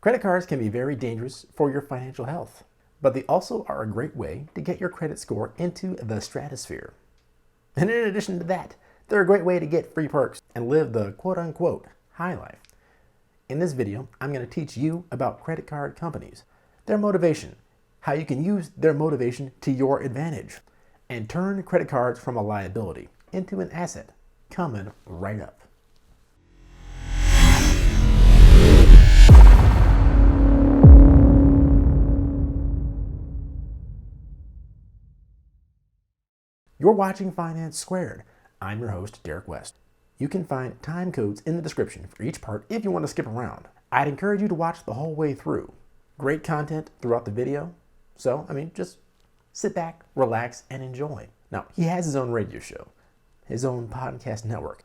Credit cards can be very dangerous for your financial health, but they also are a great way to get your credit score into the stratosphere. And in addition to that, they're a great way to get free perks and live the quote-unquote high life. In this video, I'm going to teach you about credit card companies, their motivation, how you can use their motivation to your advantage, and turn credit cards from a liability into an asset, coming right up. You're watching Finance Squared. I'm your host, Derek West. You can find time codes in the description for each part if you want to skip around. I'd encourage you to watch the whole way through. Great content throughout the video. So, just sit back, relax, and enjoy. Now, he has his own radio show, his own podcast network.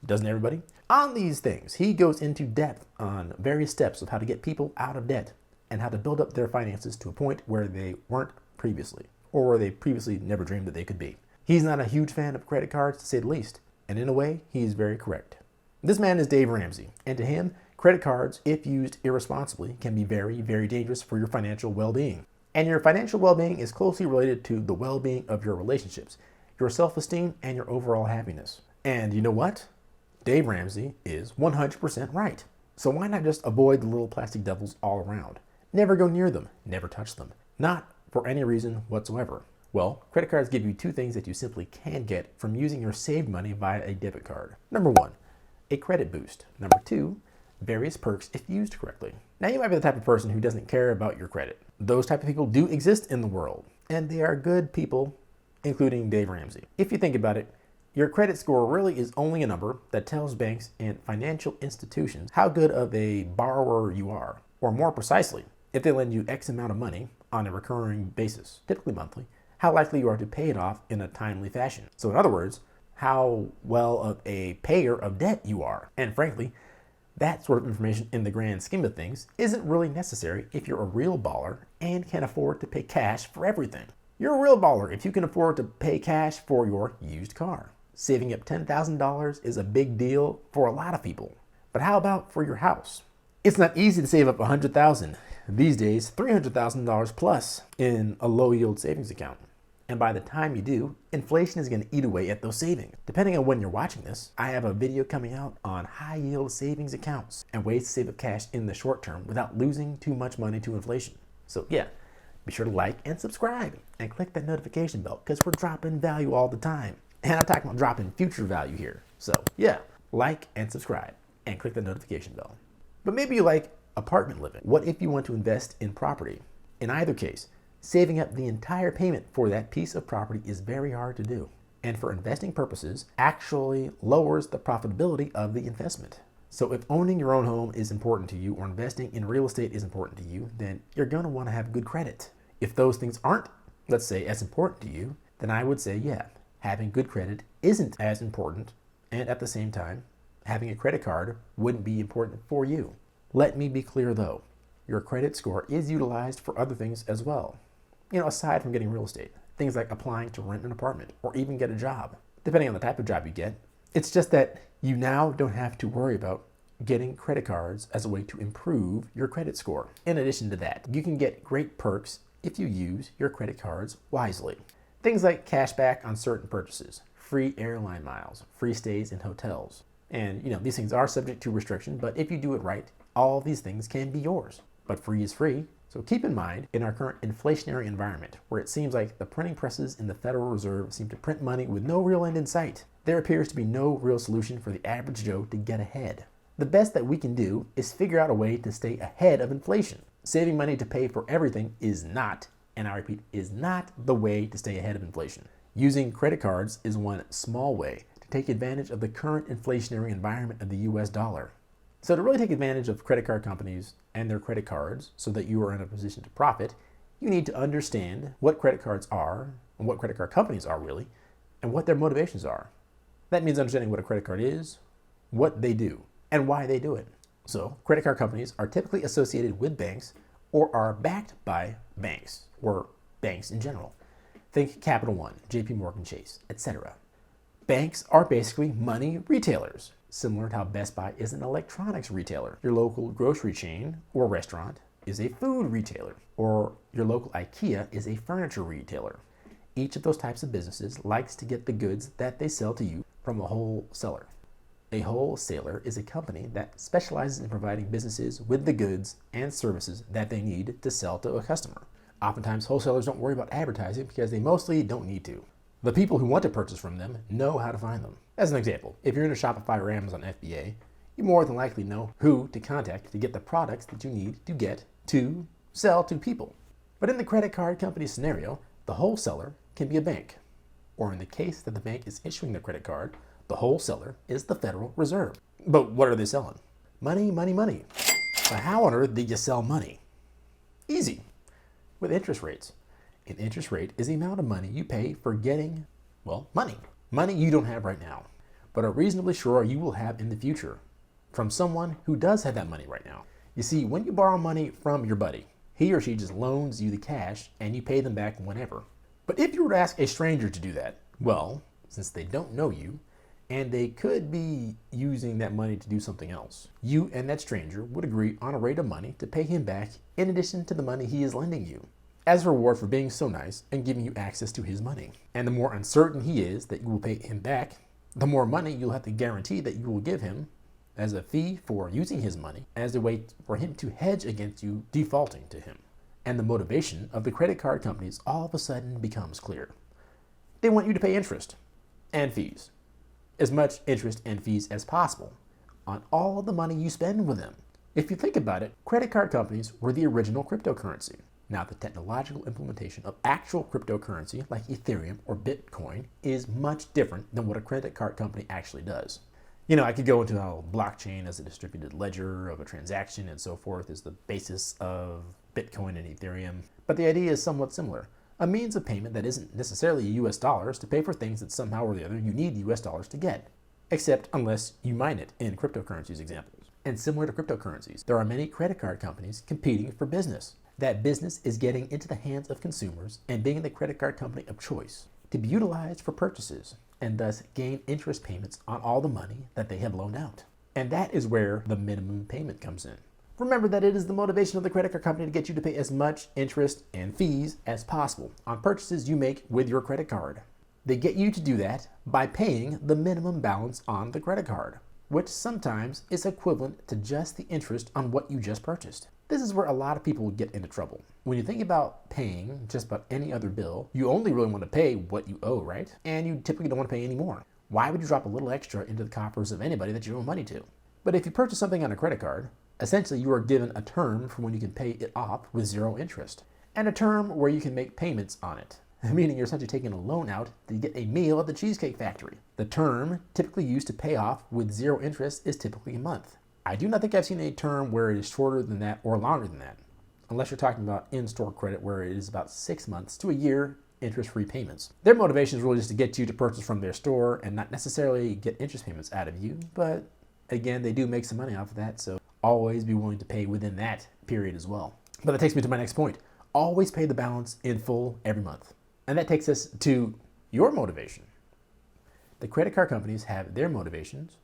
Doesn't everybody? On these things, he goes into depth on various steps of how to get people out of debt and how to build up their finances to a point where they weren't previously, or where they previously never dreamed that they could be. He's not a huge fan of credit cards, to say the least, and in a way, he's very correct. This man is Dave Ramsey, and to him, credit cards, if used irresponsibly, can be very, very dangerous for your financial well-being. And your financial well-being is closely related to the well-being of your relationships, your self-esteem, and your overall happiness. And you know what? Dave Ramsey is 100% right. So why not just avoid the little plastic devils all around? Never go near them, never touch them. Not for any reason whatsoever. Well, credit cards give you two things that you simply can't get from using your saved money via a debit card. Number one, a credit boost. Number two, various perks if used correctly. Now, you might be the type of person who doesn't care about your credit. Those type of people do exist in the world, and they are good people, including Dave Ramsey. If you think about it, your credit score really is only a number that tells banks and financial institutions how good of a borrower you are, or more precisely, if they lend you X amount of money on a recurring basis, typically monthly, how likely you are to pay it off in a timely fashion. So in other words, how well of a payer of debt you are. And frankly, that sort of information in the grand scheme of things isn't really necessary if you're a real baller and can afford to pay cash for everything. You're a real baller if you can afford to pay cash for your used car. Saving up $10,000 is a big deal for a lot of people. But how about for your house? It's not easy to save up $100,000. These days, $300,000 plus in a low yield savings account. And by the time you do, inflation is going to eat away at those savings. Depending on when you're watching this, I have a video coming out on high yield savings accounts and ways to save up cash in the short term without losing too much money to inflation. So yeah, be sure to like and subscribe and click that notification bell because we're dropping value all the time. And I'm talking about dropping future value here. So yeah, like and subscribe and click the notification bell. But maybe you like apartment living. What if you want to invest in property? In either case, saving up the entire payment for that piece of property is very hard to do. And for investing purposes, actually lowers the profitability of the investment. So if owning your own home is important to you or investing in real estate is important to you, then you're going to want to have good credit. If those things aren't, let's say, as important to you, then I would say, yeah, having good credit isn't as important. And at the same time, having a credit card wouldn't be important for you. Let me be clear though, your credit score is utilized for other things as well. Aside from getting real estate, things like applying to rent an apartment or even get a job, depending on the type of job you get. It's just that you now don't have to worry about getting credit cards as a way to improve your credit score. In addition to that, you can get great perks if you use your credit cards wisely. Things like cash back on certain purchases, free airline miles, free stays in hotels. And these things are subject to restriction, but if you do it right, all these things can be yours. But free is free. So keep in mind, in our current inflationary environment, where it seems like the printing presses in the Federal Reserve seem to print money with no real end in sight, there appears to be no real solution for the average Joe to get ahead. The best that we can do is figure out a way to stay ahead of inflation. Saving money to pay for everything is not, and I repeat, is not the way to stay ahead of inflation. Using credit cards is one small way to take advantage of the current inflationary environment of the US dollar. So to really take advantage of credit card companies and their credit cards so that you are in a position to profit, you need to understand what credit cards are and what credit card companies are really, and what their motivations are. That means understanding what a credit card is, what they do, and why they do it. So credit card companies are typically associated with banks or are backed by banks or banks in general. Think Capital One, JP Morgan Chase, etc. Banks are basically money retailers. similar to how Best Buy is an electronics retailer. Your local grocery chain or restaurant is a food retailer, or your local IKEA is a furniture retailer. Each of those types of businesses likes to get the goods that they sell to you from a wholesaler. A wholesaler is a company that specializes in providing businesses with the goods and services that they need to sell to a customer. Oftentimes, wholesalers don't worry about advertising because they mostly don't need to. The people who want to purchase from them know how to find them. As an example, if you're in a Shopify or Amazon FBA, you more than likely know who to contact to get the products that you need to get to sell to people. But in the credit card company scenario, the wholesaler can be a bank. Or in the case that the bank is issuing the credit card, the wholesaler is the Federal Reserve. But what are they selling? Money, money, money. But how on earth do you sell money? Easy. With interest rates. An interest rate is the amount of money you pay for getting, well, money. Money you don't have right now, but are reasonably sure you will have in the future from someone who does have that money right now. You see, when you borrow money from your buddy, he or she just loans you the cash and you pay them back whenever. But if you were to ask a stranger to do that, well, since they don't know you, and they could be using that money to do something else, you and that stranger would agree on a rate of money to pay him back in addition to the money he is lending you, as a reward for being so nice and giving you access to his money. And the more uncertain he is that you will pay him back, the more money you'll have to guarantee that you will give him as a fee for using his money, as a way for him to hedge against you defaulting to him. And the motivation of the credit card companies all of a sudden becomes clear. They want you to pay interest and fees, as much interest and fees as possible, on all of the money you spend with them. If you think about it, credit card companies were the original cryptocurrency. Now, the technological implementation of actual cryptocurrency like Ethereum or Bitcoin is much different than what a credit card company actually does. You know, I could go into how blockchain as a distributed ledger of a transaction and so forth is the basis of Bitcoin and Ethereum, but the idea is somewhat similar. A means of payment that isn't necessarily US dollars to pay for things that somehow or the other you need US dollars to get, except unless you mine it in cryptocurrencies examples. And similar to cryptocurrencies, there are many credit card companies competing for business. That business is getting into the hands of consumers and being the credit card company of choice to be utilized for purchases and thus gain interest payments on all the money that they have loaned out. And that is where the minimum payment comes in. Remember that it is the motivation of the credit card company to get you to pay as much interest and fees as possible on purchases you make with your credit card. They get you to do that by paying the minimum balance on the credit card, which sometimes is equivalent to just the interest on what you just purchased. This is where a lot of people get into trouble. When you think about paying just about any other bill, you only really want to pay what you owe, right? And you typically don't want to pay any more. Why would you drop a little extra into the coffers of anybody that you owe money to? But if you purchase something on a credit card, essentially you are given a term for when you can pay it off with zero interest, and a term where you can make payments on it, meaning you're essentially taking a loan out to get a meal at the Cheesecake Factory. The term typically used to pay off with zero interest is typically a month. I do not think I've seen a term where it is shorter than that or longer than that, unless you're talking about in-store credit where it is about 6 months to a year interest-free payments. Their motivation is really just to get you to purchase from their store and not necessarily get interest payments out of you, but again, they do make some money off of that, so always be willing to pay within that period as well. But that takes me to my next point. Always pay the balance in full every month. And that takes us to your motivation. The credit card companies have their motivations.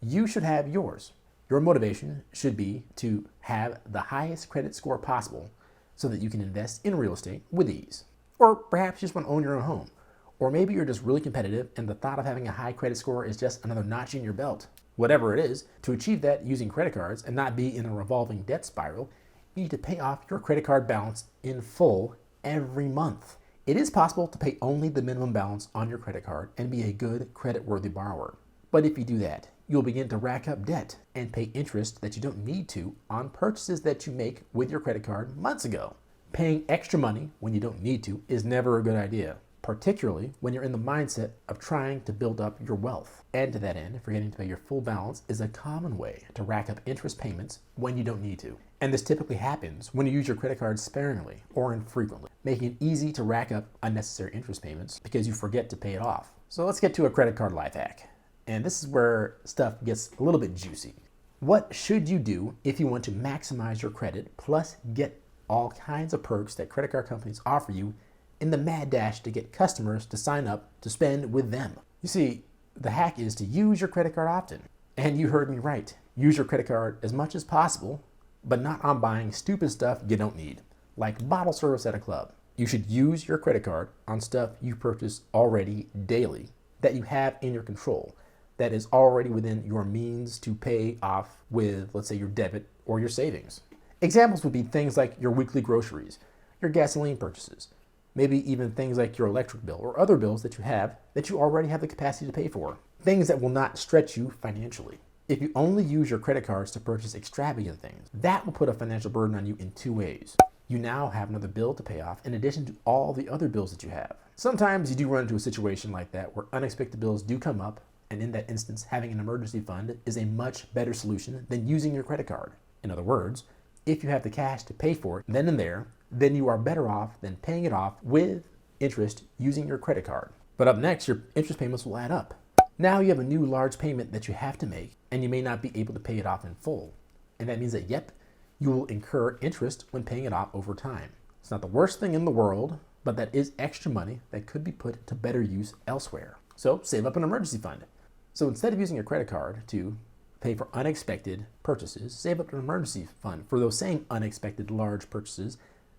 You should have yours. Your motivation should be to have the highest credit score possible so that you can invest in real estate with ease. Or perhaps you just want to own your own home. Or maybe you're just really competitive and the thought of having a high credit score is just another notch in your belt. Whatever it is, to achieve that using credit cards and not be in a revolving debt spiral, you need to pay off your credit card balance in full every month. It is possible to pay only the minimum balance on your credit card and be a good credit-worthy borrower. But if you do that, you'll begin to rack up debt and pay interest that you don't need to on purchases that you make with your credit card months ago. Paying extra money when you don't need to is never a good idea, particularly when you're in the mindset of trying to build up your wealth. And to that end, forgetting to pay your full balance is a common way to rack up interest payments when you don't need to. And this typically happens when you use your credit card sparingly or infrequently, making it easy to rack up unnecessary interest payments because you forget to pay it off. So let's get to a credit card life hack. And this is where stuff gets a little bit juicy. What should you do if you want to maximize your credit plus get all kinds of perks that credit card companies offer you in the mad dash to get customers to sign up to spend with them? You see, the hack is to use your credit card often. And you heard me right. Use your credit card as much as possible, but not on buying stupid stuff you don't need, like bottle service at a club. You should use your credit card on stuff you purchase already daily that you have in your control, that is already within your means to pay off with, let's say, your debit or your savings. Examples would be things like your weekly groceries, your gasoline purchases, maybe even things like your electric bill or other bills that you already have the capacity to pay for. Things that will not stretch you financially. If you only use your credit cards to purchase extravagant things, that will put a financial burden on you in two ways. You now have another bill to pay off in addition to all the other bills that you have. Sometimes you do run into a situation like that where unexpected bills do come up, and in that instance, having an emergency fund is a much better solution than using your credit card. In other words, if you have the cash to pay for it then and there, then you are better off than paying it off with interest using your credit card. But up next, your interest payments will add up. Now you have a new large payment that you have to make, and you may not be able to pay it off in full. And that means that, yep, you will incur interest when paying it off over time. It's not the worst thing in the world, but that is extra money that could be put to better use elsewhere. So save up an emergency fund. So instead of using your credit card to pay for unexpected purchases, save up an emergency fund for those same unexpected large purchases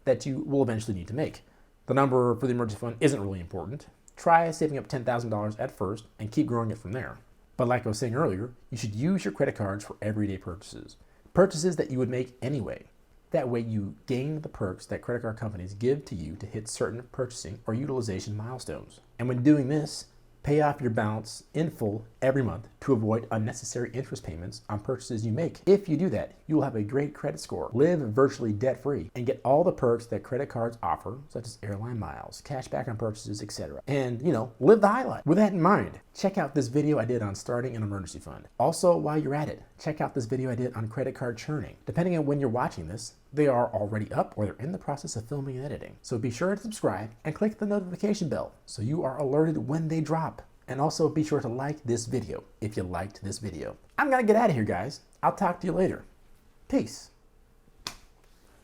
that you will eventually need to make. The number for the emergency fund isn't really important. Try saving up $10,000 at first and keep growing it from there. But like I was saying earlier, you should use your credit cards for everyday purchases. Purchases that you would make anyway. That way you gain the perks that credit card companies give to you to hit certain purchasing or utilization milestones. And when doing this, pay off your balance in full every month to avoid unnecessary interest payments on purchases you make. If you do that, you will have a great credit score, live virtually debt-free, and get all the perks that credit cards offer, such as airline miles, cash back on purchases, etc. And, live the high life. With that in mind, check out this video I did on starting an emergency fund. Also, while you're at it, check out this video I did on credit card churning. Depending on when you're watching this, they are already up or they're in the process of filming and editing. So be sure to subscribe and click the notification bell so you are alerted when they drop. And also be sure to like this video if you liked this video. I'm gonna get out of here, guys. I'll talk to you later. Peace.